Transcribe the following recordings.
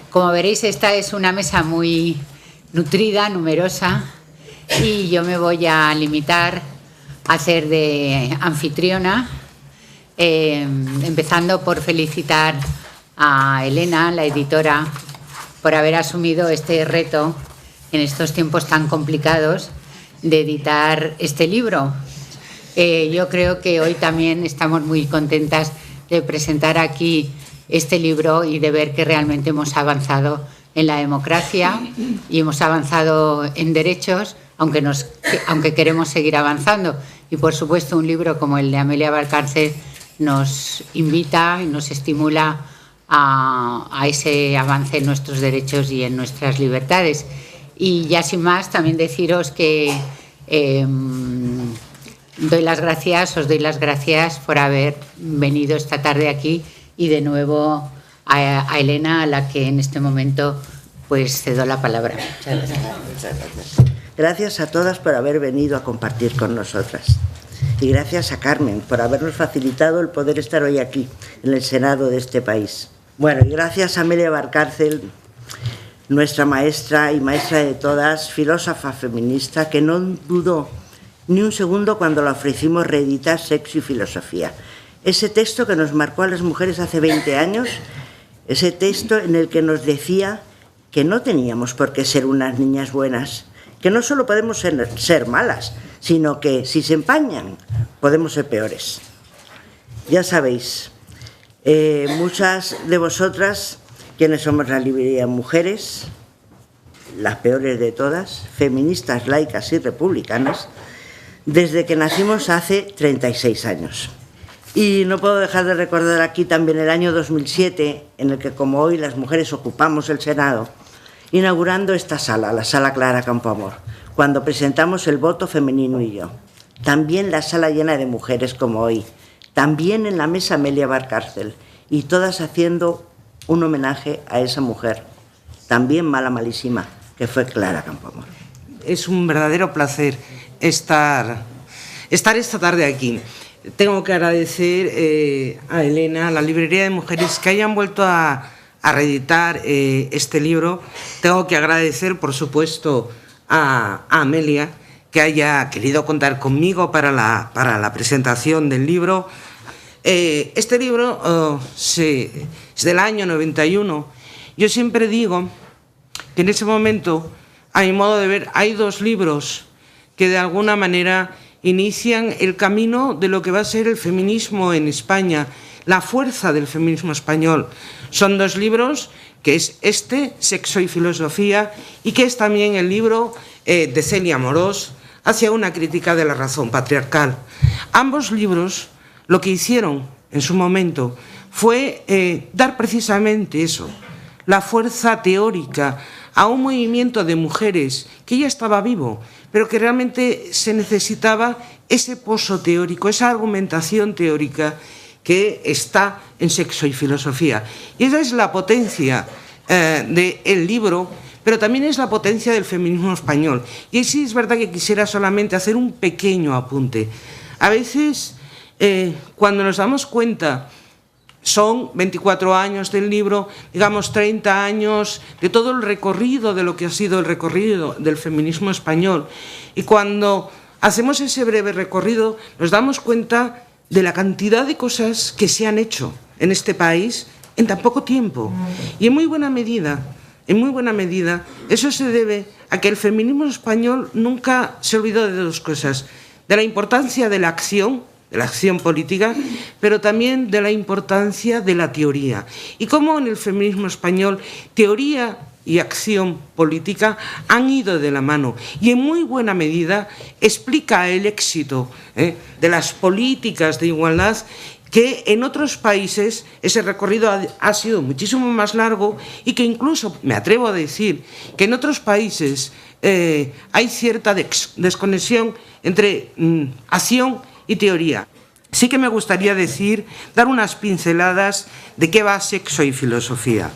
Como veréis, esta es una mesa muy nutrida, numerosa, y yo me voy a limitar a hacer de anfitriona, empezando por felicitar a Elena, la editora, por haber asumido este reto en estos tiempos tan complicados de editar este libro. Yo creo que hoy también estamos muy contentas de presentar aquí este libro y de ver que realmente hemos avanzado en la democracia y hemos avanzado en derechos, aunque queremos seguir avanzando. Y, por supuesto, un libro como el de Amelia Valcárcel nos invita y nos estimula a ese avance en nuestros derechos y en nuestras libertades. Y ya sin más, también deciros que os doy las gracias por haber venido esta tarde aquí, y de nuevo a Elena, a la que en este momento pues cedo la palabra. Muchas gracias. Muchas gracias. Gracias a todas por haber venido a compartir con nosotras. Y gracias a Carmen por habernos facilitado el poder estar hoy aquí, en el Senado de este país. Bueno, y gracias a Amelia Valcárcel, nuestra maestra y maestra de todas, filósofa feminista, que no dudó ni un segundo cuando le ofrecimos reeditar Sexo y Filosofía. Ese texto que nos marcó a las mujeres hace 20 años, ese texto en el que nos decía que no teníamos por qué ser unas niñas buenas, que no solo podemos ser malas, sino que si se empañan podemos ser peores. Ya sabéis, muchas de vosotras, quienes somos la librería Mujeres, las peores de todas, feministas, laicas y republicanas, desde que nacimos hace 36 años. Y no puedo dejar de recordar aquí también el año 2007, en el que, como hoy, las mujeres ocupamos el Senado, inaugurando esta sala, la Sala Clara Campoamor, cuando presentamos el voto femenino y yo. También la sala llena de mujeres como hoy, también en la mesa Amelia Valcárcel, y todas haciendo un homenaje a esa mujer, también mala, malísima, que fue Clara Campoamor. Es un verdadero placer estar esta tarde aquí. Tengo que agradecer a Elena, a la librería de mujeres, que hayan vuelto a reeditar este libro. Tengo que agradecer, por supuesto, a Amelia, que haya querido contar conmigo para la presentación del libro. Este libro es del año 91. Yo siempre digo que en ese momento, a mi modo de ver, hay dos libros que de alguna manera inician el camino de lo que va a ser el feminismo en España, la fuerza del feminismo español. Son dos libros, que es este, Sexo y Filosofía, y que es también el libro de Celia Amorós, hacia una crítica de la razón patriarcal. Ambos libros lo que hicieron en su momento fue dar precisamente eso, la fuerza teórica a un movimiento de mujeres que ya estaba vivo, pero que realmente se necesitaba ese pozo teórico, esa argumentación teórica que está en Sexo y Filosofía. Y esa es la potencia del libro, pero también es la potencia del feminismo español. Y sí es verdad que quisiera solamente hacer un pequeño apunte. A veces, cuando nos damos cuenta, son 24 años del libro, digamos 30 años de todo el recorrido de lo que ha sido el recorrido del feminismo español. Y cuando hacemos ese breve recorrido, nos damos cuenta de la cantidad de cosas que se han hecho en este país en tan poco tiempo. Y en muy buena medida, eso se debe a que el feminismo español nunca se olvidó de dos cosas: de la importancia de la acción política, pero también de la importancia de la teoría. Y cómo en el feminismo español teoría y acción política han ido de la mano, y en muy buena medida explica el éxito de las políticas de igualdad, que en otros países ese recorrido ha sido muchísimo más largo, y que incluso me atrevo a decir que en otros países hay cierta desconexión entre acción y teoría. Sí que me gustaría dar unas pinceladas de qué va Sexo y Filosofía.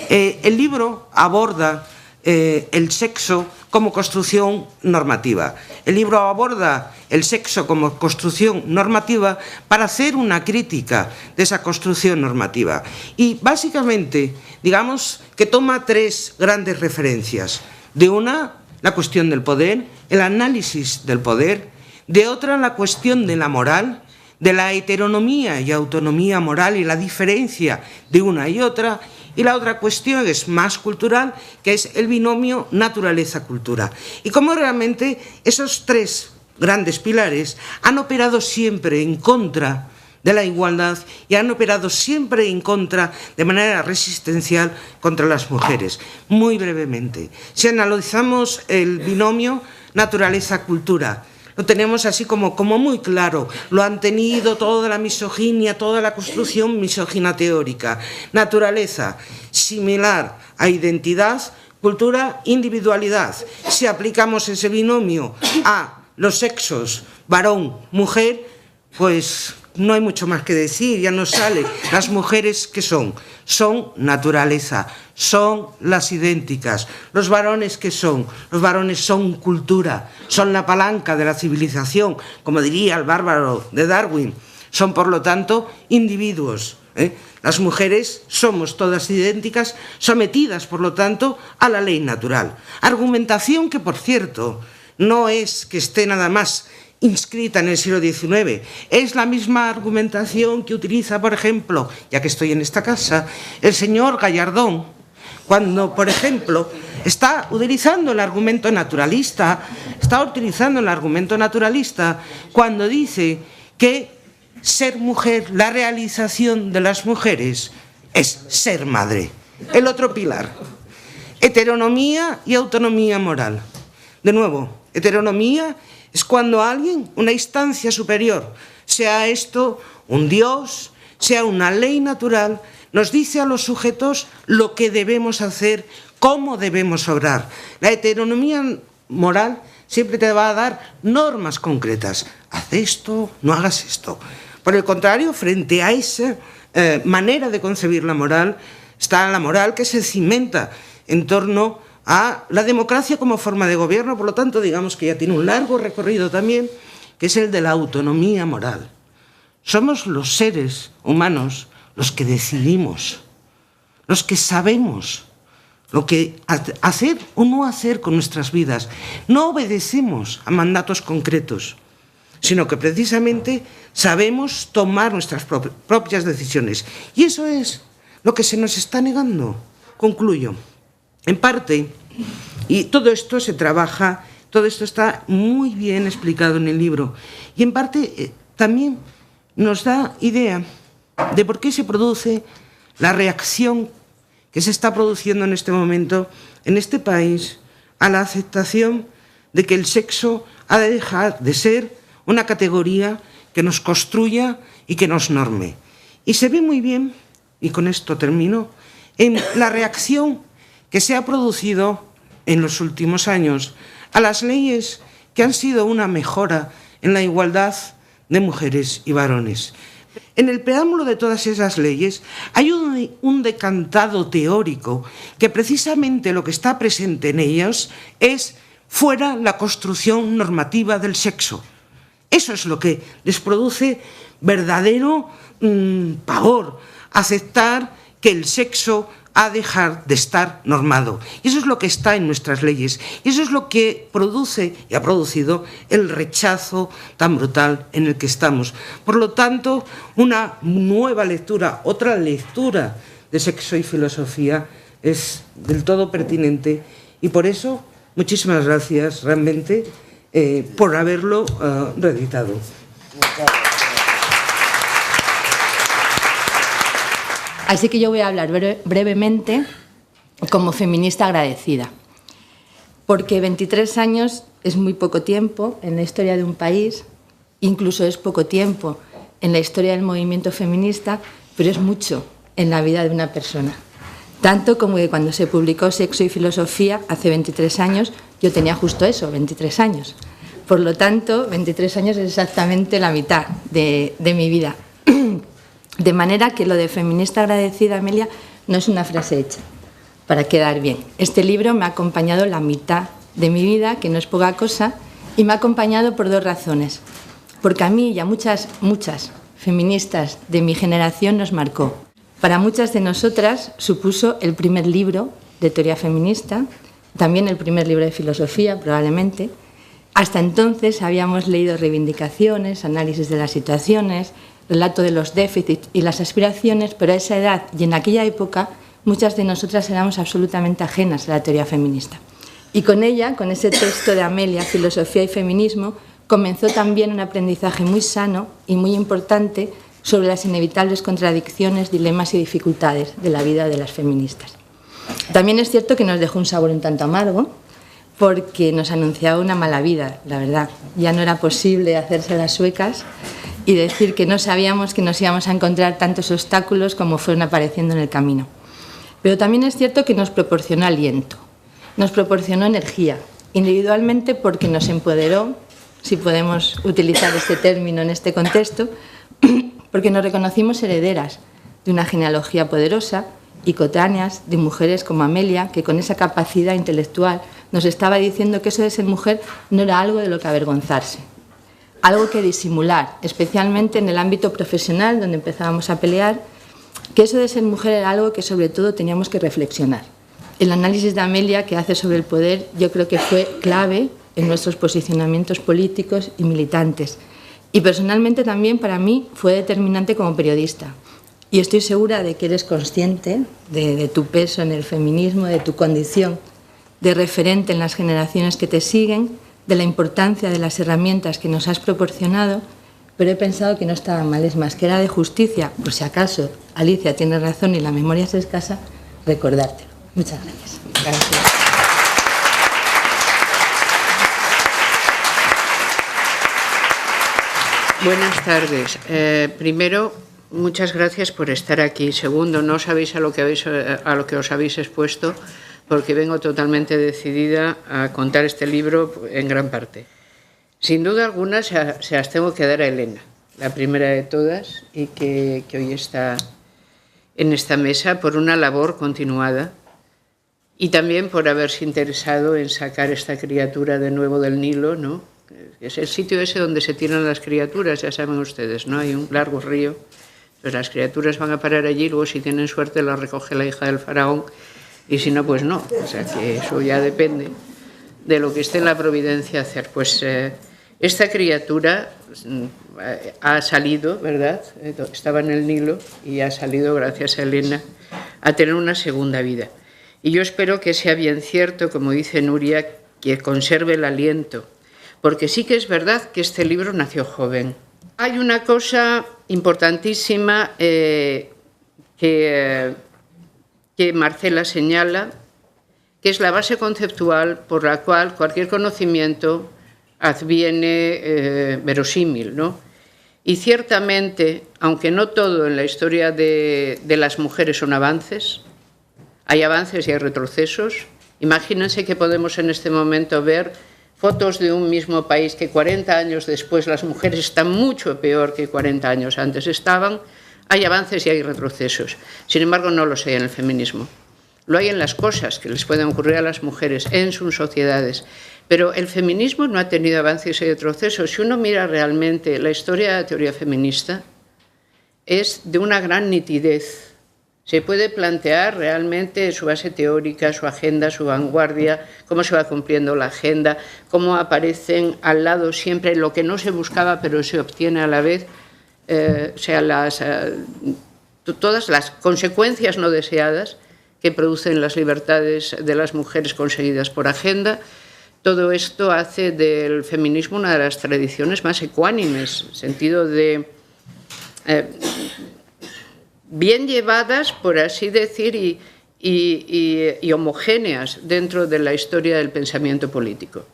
El libro aborda el sexo como construcción normativa. El libro aborda el sexo como construcción normativa para hacer una crítica de esa construcción normativa. Y básicamente, digamos que toma tres grandes referencias. De una, la cuestión del poder, el análisis del poder. De otra, la cuestión de la moral, de la heteronomía y autonomía moral y la diferencia de una y otra. Y la otra cuestión es más cultural, que es el binomio naturaleza-cultura. Y cómo realmente esos tres grandes pilares han operado siempre en contra de la igualdad y han operado siempre en contra, de manera resistencial, contra las mujeres. Muy brevemente, si analizamos el binomio naturaleza-cultura, lo tenemos así como muy claro. Lo han tenido toda la misoginia, toda la construcción misógina teórica. Naturaleza, similar a identidad, cultura, individualidad. Si aplicamos ese binomio a los sexos, varón, mujer, pues no hay mucho más que decir, ya nos sale. Las mujeres, ¿qué son? Son naturaleza, son las idénticas. Los varones, ¿qué son? Los varones son cultura, son la palanca de la civilización, como diría el bárbaro de Darwin. Son, por lo tanto, individuos. Las mujeres somos todas idénticas, sometidas, por lo tanto, a la ley natural. Argumentación que, por cierto, no es que esté nada más inscrita en el siglo XIX. Es la misma argumentación que utiliza, por ejemplo, ya que estoy en esta casa, el señor Gallardón, cuando, por ejemplo, está utilizando el argumento naturalista, cuando dice que ser mujer, la realización de las mujeres, es ser madre. El otro pilar, heteronomía y autonomía moral. De nuevo, heteronomía es cuando alguien, una instancia superior, sea esto un dios, sea una ley natural, nos dice a los sujetos lo que debemos hacer, cómo debemos obrar. La heteronomía moral siempre te va a dar normas concretas. Haz esto, no hagas esto. Por el contrario, frente a esa manera de concebir la moral, está la moral que se cimenta en torno a la democracia como forma de gobierno. Por lo tanto, digamos que ya tiene un largo recorrido también, que es el de la autonomía moral. Somos los seres humanos los que decidimos, los que sabemos lo que hacer o no hacer con nuestras vidas. No obedecemos a mandatos concretos, sino que precisamente sabemos tomar nuestras propias decisiones. Y eso es lo que se nos está negando. Concluyo. En parte, y todo esto se trabaja, todo esto está muy bien explicado en el libro, y en parte también nos da idea de por qué se produce la reacción que se está produciendo en este momento en este país a la aceptación de que el sexo ha de dejar de ser una categoría que nos construya y que nos norme. Y se ve muy bien, y con esto termino, en la reacción que se ha producido en los últimos años a las leyes que han sido una mejora en la igualdad de mujeres y varones. En el preámbulo de todas esas leyes hay un decantado teórico que precisamente lo que está presente en ellas es fuera la construcción normativa del sexo. Eso es lo que les produce verdadero pavor, aceptar que el sexo ha de dejar de estar normado. Y eso es lo que está en nuestras leyes. Y eso es lo que produce y ha producido el rechazo tan brutal en el que estamos. Por lo tanto, una nueva lectura, otra lectura de sexo y filosofía es del todo pertinente. Y por eso, muchísimas gracias realmente por haberlo reeditado. Así que yo voy a hablar brevemente como feminista agradecida, porque 23 años es muy poco tiempo en la historia de un país, incluso es poco tiempo en la historia del movimiento feminista, pero es mucho en la vida de una persona. Tanto como que cuando se publicó Sexo y Filosofía hace 23 años, yo tenía justo eso, 23 años. Por lo tanto, 23 años es exactamente la mitad de mi vida. De manera que lo de feminista agradecida, Amelia, no es una frase hecha. para quedar bien. Este libro me ha acompañado la mitad de mi vida, que no es poca cosa, y me ha acompañado por 2 razones. Porque a mí y a muchas feministas de mi generación nos marcó. Para muchas de nosotras supuso el primer libro de teoría feminista, también el primer libro de filosofía, probablemente. Hasta entonces habíamos leído reivindicaciones, análisis de las situaciones, relato de los déficits y las aspiraciones, pero a esa edad y en aquella época muchas de nosotras éramos absolutamente ajenas a la teoría feminista. Y con ella, con ese texto de Amelia, Filosofía y Feminismo, comenzó también un aprendizaje muy sano y muy importante sobre las inevitables contradicciones, dilemas y dificultades de la vida de las feministas. También es cierto que nos dejó un sabor un tanto amargo, porque nos anunciaba una mala vida, la verdad. Ya no era posible hacerse las suecas y decir que no sabíamos que nos íbamos a encontrar tantos obstáculos como fueron apareciendo en el camino. Pero también es cierto que nos proporcionó aliento, nos proporcionó energía, individualmente porque nos empoderó, si podemos utilizar este término en este contexto, porque nos reconocimos herederas de una genealogía poderosa y coetáneas de mujeres como Amelia, que con esa capacidad intelectual nos estaba diciendo que eso de ser mujer no era algo de lo que avergonzarse, algo que disimular, especialmente en el ámbito profesional, donde empezábamos a pelear, que eso de ser mujer era algo que sobre todo teníamos que reflexionar. El análisis de Amelia que hace sobre el poder yo creo que fue clave en nuestros posicionamientos políticos y militantes. Y personalmente también para mí fue determinante como periodista. Y estoy segura de que eres consciente de tu peso en el feminismo, de tu condición de referente en las generaciones que te siguen, de la importancia de las herramientas que nos has proporcionado, pero he pensado que no estaba mal, es más, que era de justicia, por si acaso Alicia tiene razón y la memoria es escasa, recordártelo. Muchas gracias. Gracias. Buenas tardes. Primero, muchas gracias por estar aquí. Segundo, no sabéis a lo que os habéis expuesto, porque vengo totalmente decidida a contar este libro en gran parte. Sin duda alguna se las tengo que dar a Elena, la primera de todas, y que hoy está en esta mesa por una labor continuada y también por haberse interesado en sacar esta criatura de nuevo del Nilo, ¿no? Es el sitio ese donde se tiran las criaturas, ya saben ustedes, ¿no? Hay un largo río, pues las criaturas van a parar allí, luego si tienen suerte las recoge la hija del faraón, y si no, pues no. O sea que eso ya depende de lo que esté en la providencia hacer. Pues esta criatura ha salido, ¿verdad? Estaba en el Nilo y ha salido, gracias a Elena, a tener una segunda vida. Y yo espero que sea bien cierto, como dice Nuria, que conserve el aliento, porque sí que es verdad que este libro nació joven. Hay una cosa importantísima que Marcela señala, que es la base conceptual por la cual cualquier conocimiento adviene verosímil, ¿no? Y ciertamente, aunque no todo en la historia de las mujeres son avances, hay avances y hay retrocesos. Imagínense que podemos en este momento ver fotos de un mismo país que 40 años después las mujeres están mucho peor que 40 años antes estaban. Hay avances y hay retrocesos. Sin embargo, no los hay en el feminismo. Lo hay en las cosas que les pueden ocurrir a las mujeres en sus sociedades. Pero el feminismo no ha tenido avances y retrocesos. Si uno mira realmente la historia de la teoría feminista, es de una gran nitidez. Se puede plantear realmente su base teórica, su agenda, su vanguardia, cómo se va cumpliendo la agenda, cómo aparecen al lado siempre lo que no se buscaba pero se obtiene a la vez, todas las consecuencias no deseadas que producen las libertades de las mujeres conseguidas por agenda. Todo esto hace del feminismo una de las tradiciones más ecuánimes, en sentido de bien llevadas, por así decir, y homogéneas dentro de la historia del pensamiento político.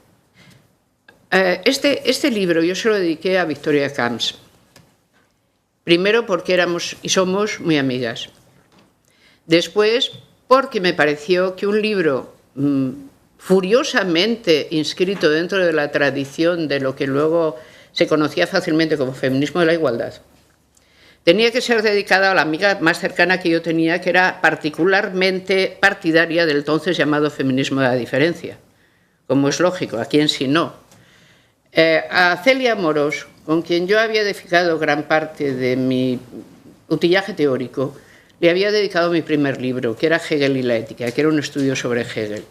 Este libro yo se lo dediqué a Victoria Camps. Primero porque éramos y somos muy amigas. Después porque me pareció que un libro furiosamente inscrito dentro de la tradición de lo que luego se conocía fácilmente como feminismo de la igualdad, tenía que ser dedicada a la amiga más cercana que yo tenía, que era particularmente partidaria del entonces llamado feminismo de la diferencia, como es lógico, ¿a quién si no? A Celia Amorós, con quien yo había edificado gran parte de mi utillaje teórico, le había dedicado mi primer libro, que era Hegel y la ética, que era un estudio sobre Hegel.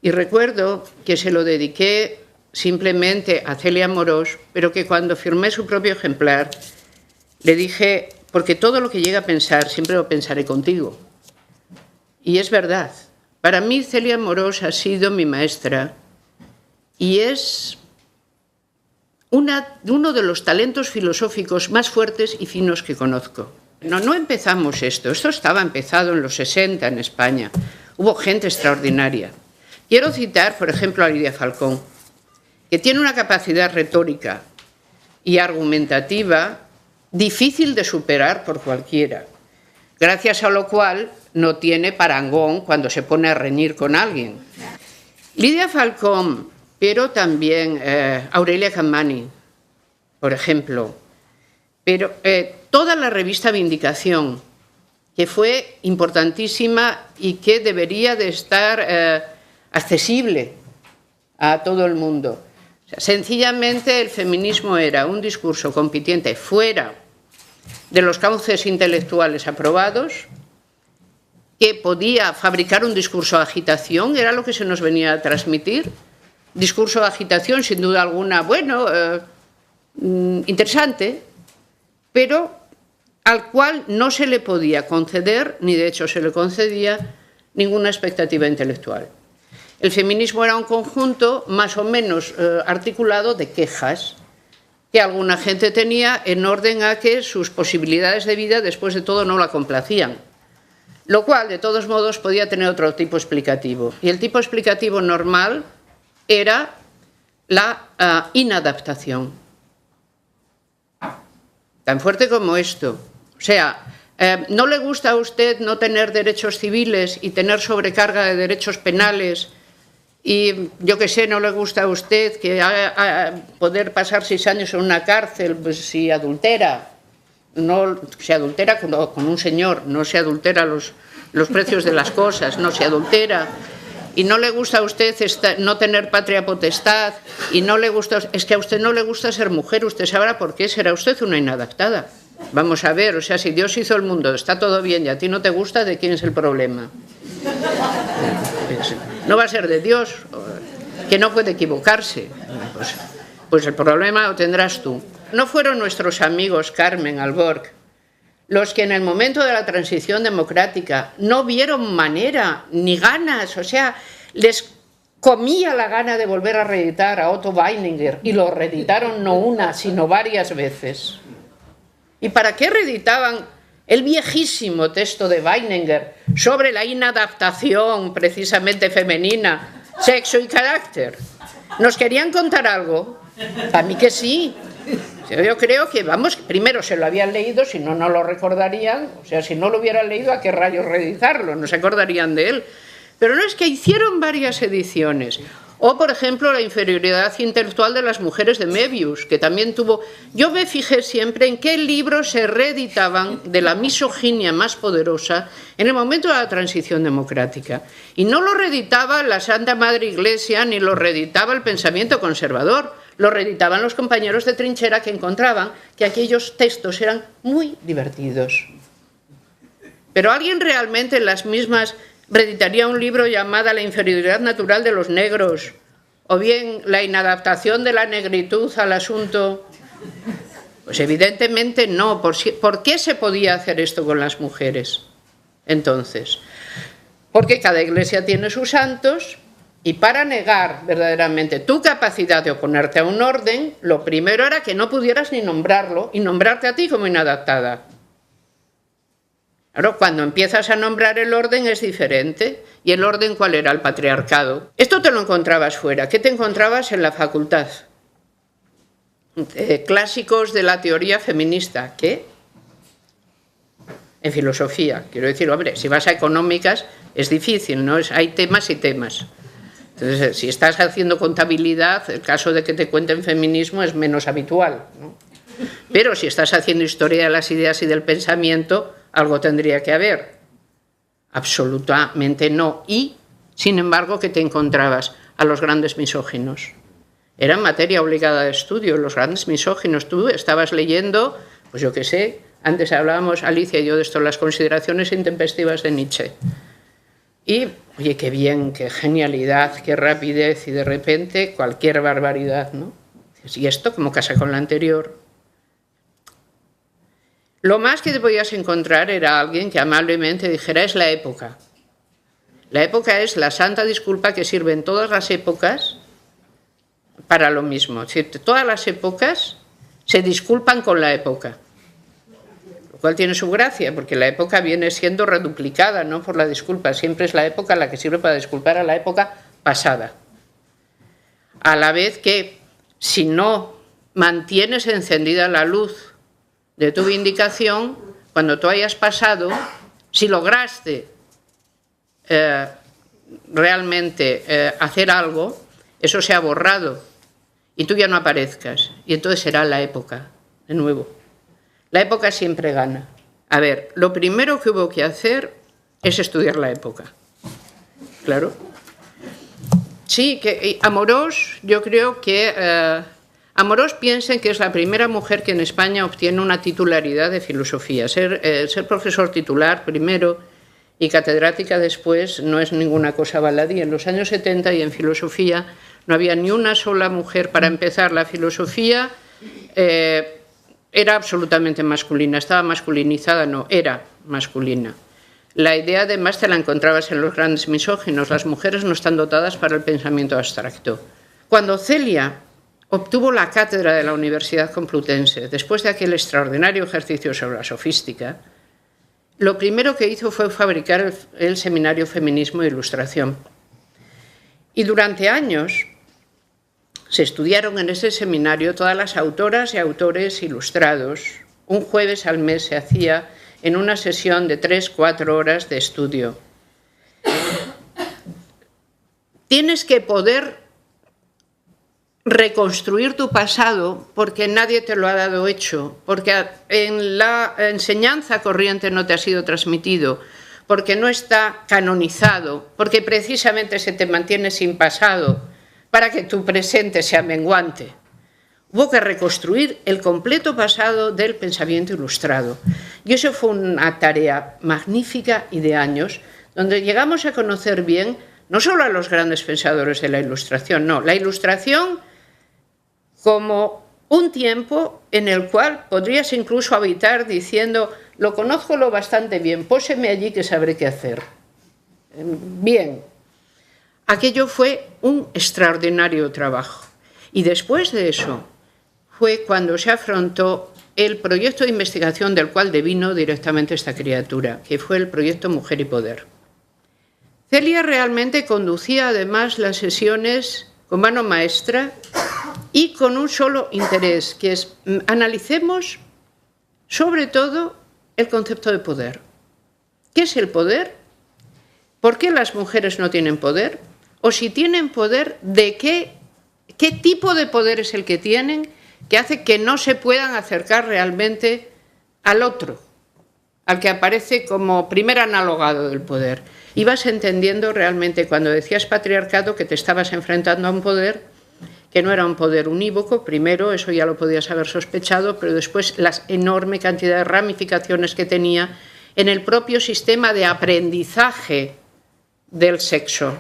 Y recuerdo que se lo dediqué simplemente a Celia Amorós, pero que cuando firmé su propio ejemplar, le dije, porque todo lo que llegue a pensar, siempre lo pensaré contigo. Y es verdad. Para mí, Celia Amorós ha sido mi maestra y es uno de los talentos filosóficos más fuertes y finos que conozco. No empezamos esto estaba empezado en los 60 en España. Hubo gente extraordinaria. Quiero citar, por ejemplo, a Lidia Falcón, que tiene una capacidad retórica y argumentativa difícil de superar por cualquiera, gracias a lo cual no tiene parangón cuando se pone a reñir con alguien. Lidia Falcón, pero también Aurelia Cammani, por ejemplo, pero toda la revista Vindicación, que fue importantísima y que debería de estar accesible a todo el mundo. O sea, sencillamente el feminismo era un discurso compitiente fuera de los cauces intelectuales aprobados, que podía fabricar un discurso de agitación, era lo que se nos venía a transmitir. Discurso de agitación, sin duda alguna, bueno, interesante, pero al cual no se le podía conceder, ni de hecho se le concedía, ninguna expectativa intelectual. El feminismo era un conjunto más o menos articulado de quejas que alguna gente tenía en orden a que sus posibilidades de vida después de todo no la complacían, lo cual de todos modos podía tener otro tipo explicativo. Y el tipo explicativo normal era la inadaptación. Tan fuerte como esto. O sea, ¿no le gusta a usted no tener derechos civiles y tener sobrecarga de derechos penales? Y yo qué sé, ¿no le gusta a usted que poder pasar 6 años en una cárcel pues, si adultera? No se adultera con un señor, no se adultera los precios de las cosas, no se adultera. Y no le gusta a usted no tener patria potestad, y no le gusta, es que a usted no le gusta ser mujer, usted sabrá por qué, será usted una inadaptada. Vamos a ver, o sea, si Dios hizo el mundo, está todo bien y a ti no te gusta, ¿de quién es el problema? No va a ser de Dios, que no puede equivocarse. Pues el problema lo tendrás tú. No fueron nuestros amigos Carmen Alborg los que en el momento de la transición democrática no vieron manera ni ganas, o sea, les comía la gana de volver a reeditar a Otto Weininger y lo reeditaron no una, sino varias veces. ¿Y para qué reeditaban el viejísimo texto de Weininger sobre la inadaptación precisamente femenina, sexo y carácter? ¿Nos querían contar algo? A mí que sí. Yo creo que, vamos, primero se lo habían leído, si no, no lo recordarían. O sea, si no lo hubieran leído, ¿a qué rayos reeditarlo? No se acordarían de él. Pero no, es que hicieron varias ediciones. O, por ejemplo, la inferioridad intelectual de las mujeres de Mebius, que también tuvo... Yo me fijé siempre en qué libros se reeditaban de la misoginia más poderosa en el momento de la transición democrática. Y no lo reeditaba la Santa Madre Iglesia, ni lo reeditaba el pensamiento conservador. Lo reeditaban los compañeros de trinchera, que encontraban que aquellos textos eran muy divertidos. Pero ¿alguien realmente en las mismas reeditaría un libro llamado La inferioridad natural de los negros? ¿O bien la inadaptación de la negritud al asunto? Pues evidentemente no. ¿Por qué se podía hacer esto con las mujeres? Entonces, porque cada iglesia tiene sus santos. Y para negar verdaderamente tu capacidad de oponerte a un orden, lo primero era que no pudieras ni nombrarlo y nombrarte a ti como inadaptada. Claro, cuando empiezas a nombrar el orden es diferente. ¿Y el orden cuál era? El patriarcado. Esto te lo encontrabas fuera. ¿Qué te encontrabas en la facultad? Clásicos de la teoría feminista. ¿Qué? En filosofía. Quiero decir, hombre, si vas a económicas es difícil, ¿no? Hay temas y temas. Entonces, si estás haciendo contabilidad, el caso de que te cuenten feminismo es menos habitual, ¿no? Pero si estás haciendo historia de las ideas y del pensamiento, algo tendría que haber. Absolutamente no. Y, sin embargo, ¿qué te encontrabas? A los grandes misóginos. Era materia obligada de estudio, los grandes misóginos. Tú estabas leyendo, pues yo qué sé, antes hablábamos, Alicia y yo, de esto, las consideraciones intempestivas de Nietzsche. Y, oye, qué bien, qué genialidad, qué rapidez, y de repente cualquier barbaridad, ¿no? Y esto como casa con la anterior. Lo más que te podías encontrar era alguien que amablemente dijera, es la época. La época es la santa disculpa que sirve en todas las épocas para lo mismo. Es decir, todas las épocas se disculpan con la época. Lo cual tiene su gracia, porque la época viene siendo reduplicada, no por la disculpa. Siempre es la época la que sirve para disculpar a la época pasada. A la vez que, si no mantienes encendida la luz de tu vindicación, cuando tú hayas pasado, si lograste realmente hacer algo, eso se ha borrado y tú ya no aparezcas. Y entonces será la época, de nuevo. La época siempre gana. A ver, lo primero que hubo que hacer es estudiar la época. Claro. Sí, que Amorós, yo creo que Amorós piensa que es la primera mujer que en España obtiene una titularidad de filosofía. Ser profesor titular primero y catedrática después no es ninguna cosa baladí. En los años 70 y en filosofía no había ni una sola mujer. Para empezar, la filosofía era absolutamente masculina. Estaba masculinizada, no, era masculina. La idea además te la encontrabas en los grandes misóginos. Las mujeres no están dotadas para el pensamiento abstracto. Cuando Celia obtuvo la cátedra de la Universidad Complutense, después de aquel extraordinario ejercicio sobre la sofística, lo primero que hizo fue fabricar el seminario Feminismo e Ilustración. Y durante años se estudiaron en ese seminario todas las autoras y autores ilustrados. Un jueves al mes se hacía en una sesión de 3-4 horas de estudio. Tienes que poder reconstruir tu pasado porque nadie te lo ha dado hecho, porque en la enseñanza corriente no te ha sido transmitido, porque no está canonizado, porque precisamente se te mantiene sin pasado para que tu presente sea menguante. Hubo que reconstruir el completo pasado del pensamiento ilustrado. Y eso fue una tarea magnífica y de años, donde llegamos a conocer bien no solo a los grandes pensadores de la Ilustración, no, la Ilustración como un tiempo en el cual podrías incluso habitar diciendo, lo conozco lo bastante bien, póseme allí que sabré qué hacer. Bien, aquello fue un extraordinario trabajo. Y después de eso fue cuando se afrontó el proyecto de investigación del cual devino directamente esta criatura, que fue el proyecto Mujer y Poder. Celia realmente conducía además las sesiones con mano maestra y con un solo interés, que es analicemos sobre todo el concepto de poder. ¿Qué es el poder? ¿Por qué las mujeres no tienen poder? O si tienen poder, ¿de qué tipo de poder es el que tienen que hace que no se puedan acercar realmente al otro, al que aparece como primer analogado del poder? Y vas entendiendo realmente cuando decías patriarcado que te estabas enfrentando a un poder que no era un poder unívoco. Primero, eso ya lo podías haber sospechado, pero después la enorme cantidad de ramificaciones que tenía en el propio sistema de aprendizaje del sexo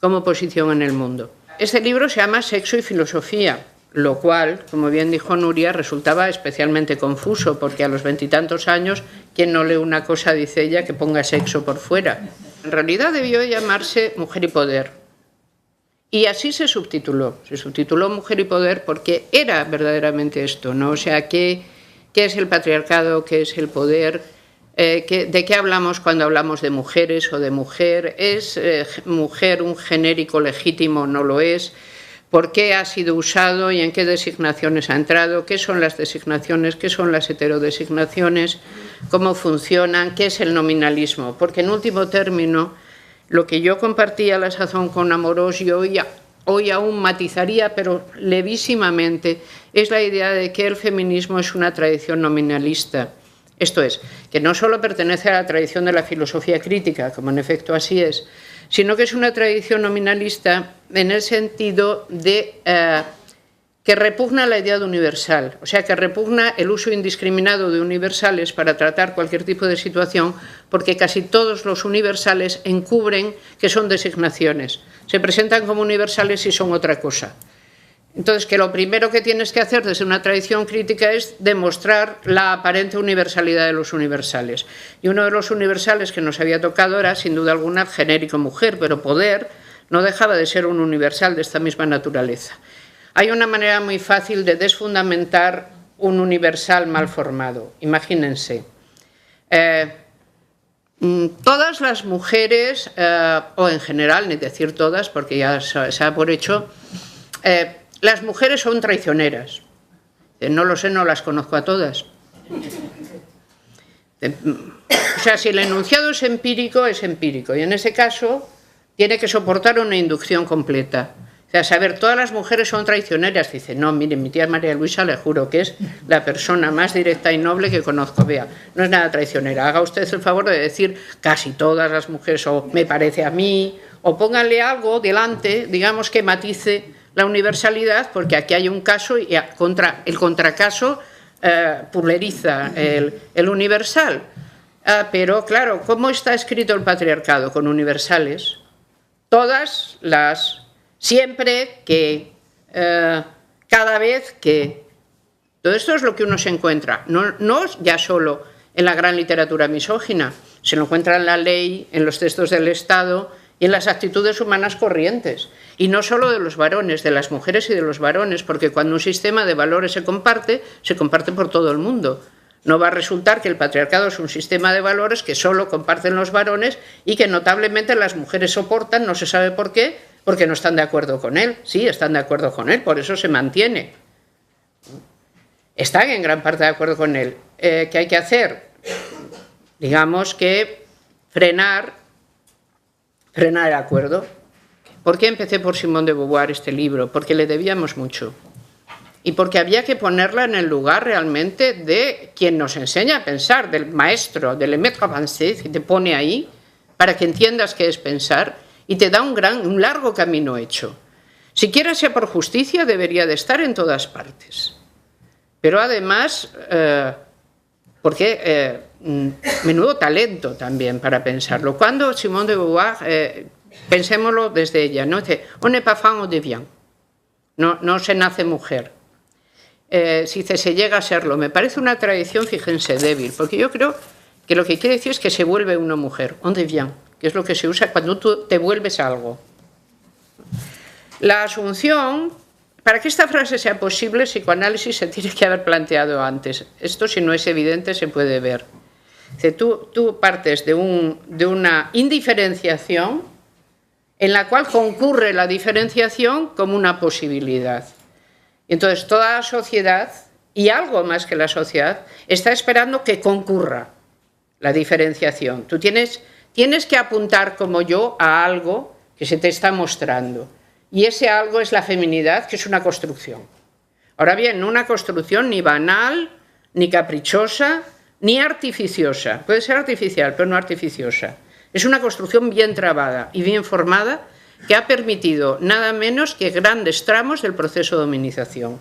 como posición en el mundo. Este libro se llama Sexo y Filosofía, lo cual, como bien dijo Nuria, resultaba especialmente confuso, porque a los 20 y tantos años, quien no lee una cosa, dice ella, que ponga sexo por fuera. En realidad debió llamarse Mujer y Poder. Y así se subtituló Mujer y Poder porque era verdaderamente esto, ¿no? O sea, ¿qué es el patriarcado? ¿Qué es el poder? ¿De qué hablamos cuando hablamos de mujeres o de mujer? ¿Es mujer un genérico legítimo? ¿No lo es? ¿Por qué ha sido usado y en qué designaciones ha entrado? ¿Qué son las designaciones? ¿Qué son las heterodesignaciones? ¿Cómo funcionan? ¿Qué es el nominalismo? Porque en último término, lo que yo compartía a la sazón con Amorós, yo oía hoy aún matizaría, pero levísimamente, es la idea de que el feminismo es una tradición nominalista. Esto es, que no solo pertenece a la tradición de la filosofía crítica, como en efecto así es, sino que es una tradición nominalista en el sentido de que repugna la idea de universal, o sea, que repugna el uso indiscriminado de universales para tratar cualquier tipo de situación, porque casi todos los universales encubren que son designaciones, se presentan como universales y son otra cosa. Entonces, que lo primero que tienes que hacer desde una tradición crítica es demostrar la aparente universalidad de los universales. Y uno de los universales que nos había tocado era, sin duda alguna, genérico mujer, pero poder no dejaba de ser un universal de esta misma naturaleza. Hay una manera muy fácil de desfundamentar un universal mal formado. Imagínense, todas las mujeres, o en general, ni decir todas, porque ya se da por hecho, las mujeres son traicioneras. No lo sé, no las conozco a todas. O sea, si el enunciado es empírico, y en ese caso tiene que soportar una inducción completa. O sea, saber, todas las mujeres son traicioneras. Dice, no, mire, mi tía María Luisa, le juro que es la persona más directa y noble que conozco. Vea, no es nada traicionera. Haga usted el favor de decir casi todas las mujeres, o me parece a mí, o pónganle algo delante, digamos, que matice la universalidad, porque aquí hay un caso y el contracaso pulveriza el universal. Pero claro, ¿cómo está escrito el patriarcado? Con universales. Todas las, siempre que, cada vez que. Todo esto es lo que uno se encuentra, no ya solo en la gran literatura misógina, se lo encuentra en la ley, en los textos del Estado y en las actitudes humanas corrientes. Y no solo de los varones, de las mujeres y de los varones, porque cuando un sistema de valores se comparte por todo el mundo. No va a resultar que el patriarcado es un sistema de valores que solo comparten los varones y que notablemente las mujeres soportan, no se sabe por qué, porque no están de acuerdo con él. Sí, están de acuerdo con él, por eso se mantiene. Están en gran parte de acuerdo con él. ¿Qué hay que hacer? Digamos que frenar el acuerdo. ¿Por qué empecé por Simone de Beauvoir este libro? Porque le debíamos mucho. Y porque había que ponerla en el lugar realmente de quien nos enseña a pensar, del maestro, del maître à penser, que te pone ahí para que entiendas qué es pensar y te da un largo camino hecho. Siquiera sea por justicia, debería de estar en todas partes. Pero además, porque menudo talento también para pensarlo. Cuando Simone de Beauvoir, pensémoslo desde ella, ¿no? Dice, on n'est pas femme, on devient. No se nace mujer. Si se llega a serlo, me parece una tradición, fíjense, débil, porque yo creo que lo que quiere decir es que se vuelve una mujer, on devient, que es lo que se usa cuando tú te vuelves algo. La asunción, para que esta frase sea posible, el psicoanálisis se tiene que haber planteado antes. Esto, si no es evidente, se puede ver. Tú partes de una indiferenciación en la cual concurre la diferenciación como una posibilidad. Entonces, toda la sociedad, y algo más que la sociedad, está esperando que concurra la diferenciación. Tú tienes que apuntar, como yo, a algo que se te está mostrando. Y ese algo es la feminidad, que es una construcción. Ahora bien, no una construcción ni banal, ni caprichosa, ni artificiosa. Puede ser artificial, pero no artificiosa. Es una construcción bien trabada y bien formada que ha permitido nada menos que grandes tramos del proceso de dominización.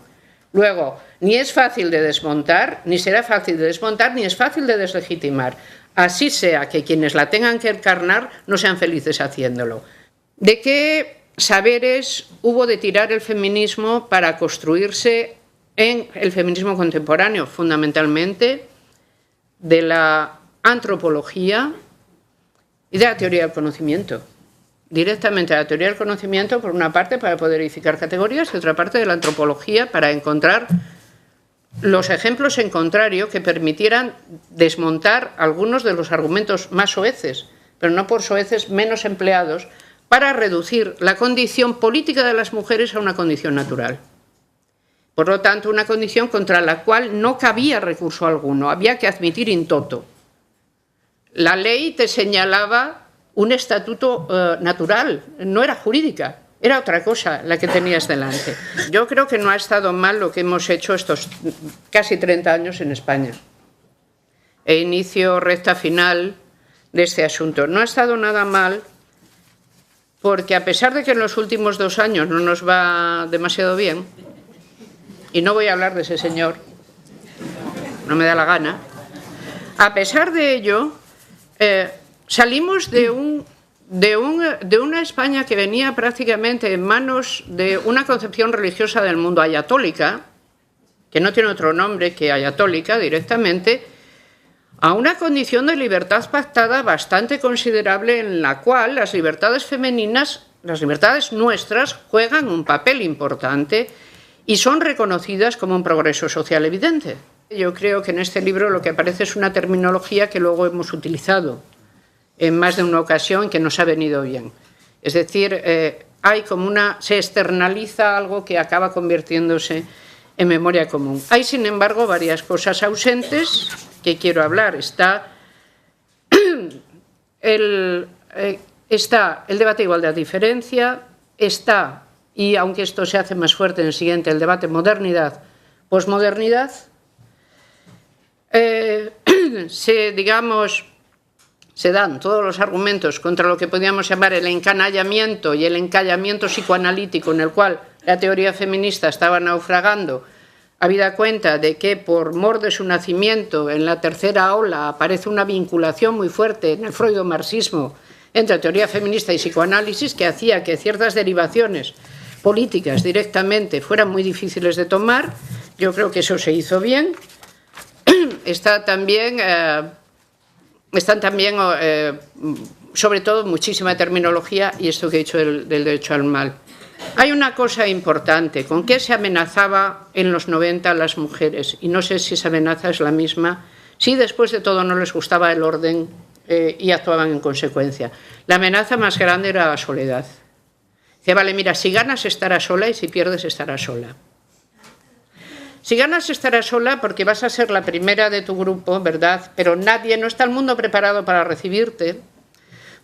Luego, ni es fácil de desmontar, ni será fácil de desmontar, ni es fácil de deslegitimar. Así sea que quienes la tengan que encarnar no sean felices haciéndolo. ¿De qué saberes hubo de tirar el feminismo para construirse en el feminismo contemporáneo? Fundamentalmente de la antropología y de la teoría del conocimiento. Directamente a la teoría del conocimiento, por una parte, para poder edificar categorías, y otra parte de la antropología para encontrar los ejemplos en contrario que permitieran desmontar algunos de los argumentos más soeces, pero no por soeces menos empleados, para reducir la condición política de las mujeres a una condición natural. Por lo tanto, una condición contra la cual no cabía recurso alguno, había que admitir in toto. La ley te señalaba un estatuto natural, no era jurídica, Era otra cosa la que tenías delante. Yo creo que no ha estado mal lo que hemos hecho estos casi 30 años en España. E inicio recta final de este asunto. No ha estado nada mal porque a pesar de que en los últimos 2 años no nos va demasiado bien, y no voy a hablar de ese señor, no me da la gana, a pesar de ello, salimos de una España que venía prácticamente en manos de una concepción religiosa del mundo ayatólica, que no tiene otro nombre que ayatólica directamente, a una condición de libertad pactada bastante considerable en la cual las libertades femeninas, las libertades nuestras, juegan un papel importante y son reconocidas como un progreso social evidente. Yo creo que en este libro lo que aparece es una terminología que luego hemos utilizado en más de una ocasión que nos ha venido bien. Es decir, hay como se externaliza algo que acaba convirtiéndose en memoria común. Hay, sin embargo, varias cosas ausentes que quiero hablar. Está el debate de igualdad-diferencia, está, y aunque esto se hace más fuerte en el siguiente, el debate modernidad-posmodernidad. Se dan todos los argumentos contra lo que podríamos llamar el encanallamiento y el encallamiento psicoanalítico en el cual la teoría feminista estaba naufragando, habida cuenta de que por mor de su nacimiento en la tercera ola aparece una vinculación muy fuerte en el freudo-marxismo entre teoría feminista y psicoanálisis que hacía que ciertas derivaciones políticas directamente fueran muy difíciles de tomar. Yo creo que eso se hizo bien. Están también, sobre todo, muchísima terminología y esto que he dicho del derecho al mal. Hay una cosa importante, ¿con qué se amenazaba en los 90 a las mujeres? Y no sé si esa amenaza es la misma, si después de todo no les gustaba el orden y actuaban en consecuencia. La amenaza más grande era la soledad. Dice, vale, mira, si ganas estarás sola y si pierdes estarás sola. Si ganas estarás sola porque vas a ser la primera de tu grupo, ¿verdad? Pero no está el mundo preparado para recibirte.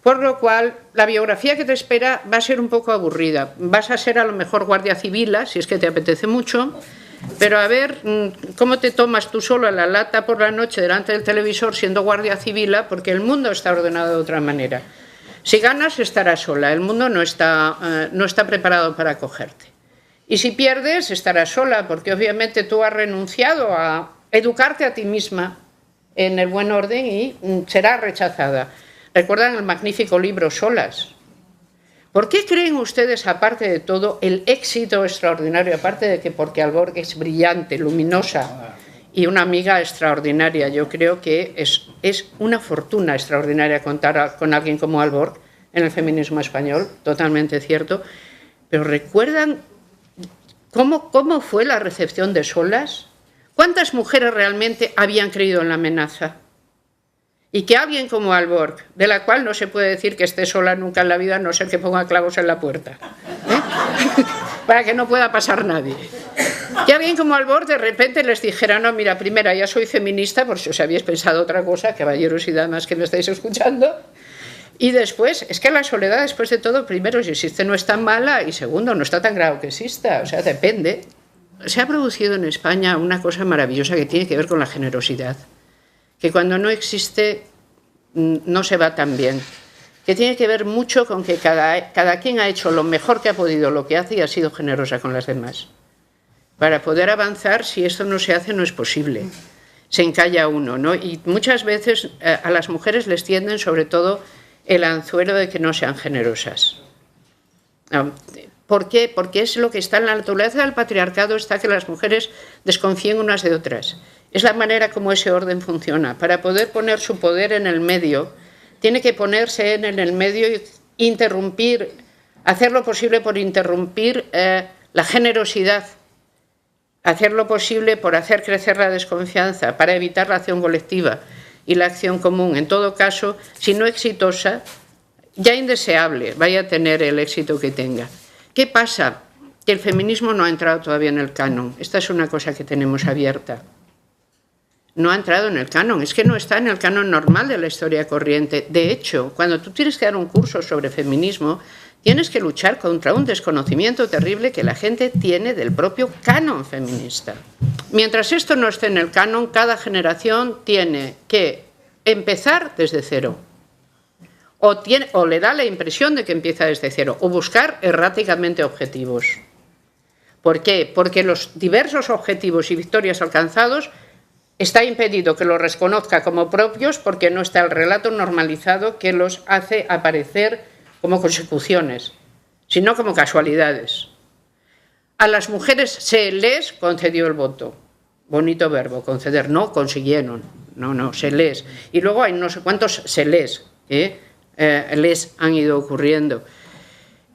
Por lo cual, la biografía que te espera va a ser un poco aburrida. Vas a ser a lo mejor guardia civil, si es que te apetece mucho, pero a ver cómo te tomas tú solo la lata por la noche delante del televisor siendo guardia civil, porque el mundo está ordenado de otra manera. Si ganas, estarás sola. El mundo no está preparado para acogerte. Y si pierdes, estarás sola, porque obviamente tú has renunciado a educarte a ti misma en el buen orden y serás rechazada. ¿Recuerdan el magnífico libro Solas? ¿Por qué creen ustedes, aparte de todo, el éxito extraordinario, aparte de que porque Alborg es brillante, luminosa y una amiga extraordinaria? Yo creo que es una fortuna extraordinaria contar con alguien como Alborg en el feminismo español, totalmente cierto. Pero ¿recuerdan cómo fue la recepción de Solas? ¿Cuántas mujeres realmente habían creído en la amenaza? Y que alguien como Alborg, de la cual no se puede decir que esté sola nunca en la vida, a no ser que ponga clavos en la puerta, para que no pueda pasar nadie. Que alguien como Alborg de repente les dijera, no, mira, primera, ya soy feminista, por si os habéis pensado otra cosa, caballeros y damas que me estáis escuchando, y después, es que la soledad, después de todo, primero, si existe no es tan mala, y segundo, no está tan grave que exista, o sea, depende. Se ha producido en España una cosa maravillosa que tiene que ver con la generosidad, que cuando no existe no se va tan bien, que tiene que ver mucho con que cada quien ha hecho lo mejor que ha podido, lo que hace, y ha sido generosa con las demás. Para poder avanzar, si esto no se hace, no es posible. Se encalla uno, ¿no? Y muchas veces a las mujeres les tienden, sobre todo, el anzuelo de que no sean generosas. ¿Por qué? Porque es lo que está en la naturaleza del patriarcado, está que las mujeres desconfíen unas de otras. Es la manera como ese orden funciona. Para poder poner su poder en el medio, tiene que ponerse en el medio y interrumpir, hacer lo posible por interrumpir la generosidad, hacer lo posible por hacer crecer la desconfianza, para evitar la acción colectiva y la acción común. En todo caso, si no exitosa, ya indeseable, vaya a tener el éxito que tenga. ¿Qué pasa? Que el feminismo no ha entrado todavía en el canon. Esta es una cosa que tenemos abierta. no ha entrado en el canon, es que no está en el canon normal de la historia corriente. De hecho, cuando tú tienes que dar un curso sobre feminismo, tienes que luchar contra un desconocimiento terrible que la gente tiene del propio canon feminista. Mientras esto no esté en el canon, cada generación tiene que empezar desde cero. O le da la impresión de que empieza desde cero, o buscar erráticamente objetivos. ¿Por qué? Porque los diversos objetivos y victorias alcanzados está impedido que los reconozca como propios porque no está el relato normalizado que los hace aparecer como consecuciones, sino como casualidades. A las mujeres se les concedió el voto. Bonito verbo, conceder. No consiguieron. No, se les. Y luego hay no sé cuántos se les han ido ocurriendo.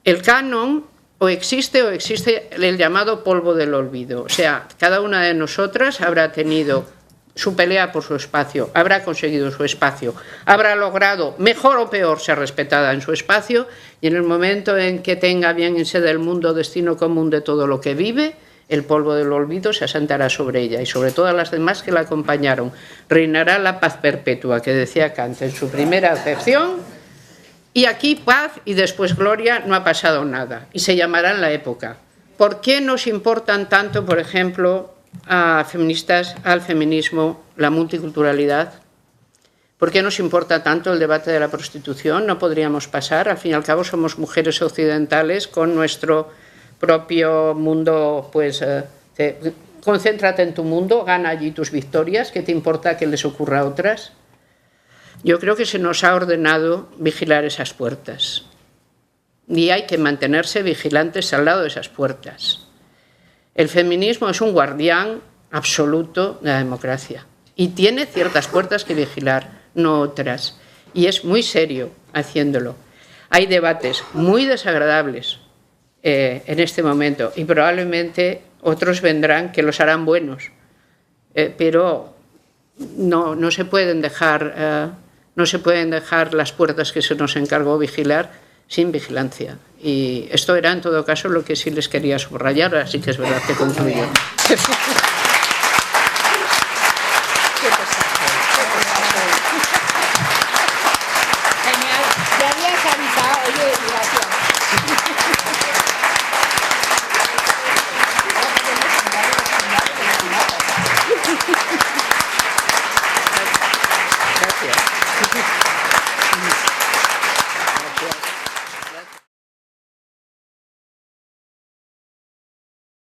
El canon o existe el llamado polvo del olvido. O sea, cada una de nosotras habrá tenido su pelea por su espacio, habrá conseguido su espacio, habrá logrado, mejor o peor, ser respetada en su espacio, y en el momento en que tenga bien en sede el mundo destino común de todo lo que vive, el polvo del olvido se asentará sobre ella y sobre todas las demás que la acompañaron. Reinará la paz perpetua, que decía Kant en su primera acepción, y aquí paz y después gloria, no ha pasado nada, y se llamará en la época. ¿Por qué nos importan tanto, por ejemplo, a feministas, al feminismo, la multiculturalidad? ¿Por qué nos importa tanto el debate de la prostitución? No podríamos pasar, al fin y al cabo somos mujeres occidentales con nuestro propio mundo, pues concéntrate en tu mundo, gana allí tus victorias, ¿qué te importa que les ocurra a otras? Yo creo que se nos ha ordenado vigilar esas puertas y hay que mantenerse vigilantes al lado de esas puertas. El feminismo es un guardián absoluto de la democracia y tiene ciertas puertas que vigilar, no otras. Y es muy serio haciéndolo. Hay debates muy desagradables en este momento y probablemente otros vendrán que los harán buenos, pero no se pueden dejar las puertas que se nos encargó vigilar sin vigilancia. Y esto era, en todo caso, lo que sí les quería subrayar, así que es verdad que concluyo. Gracias.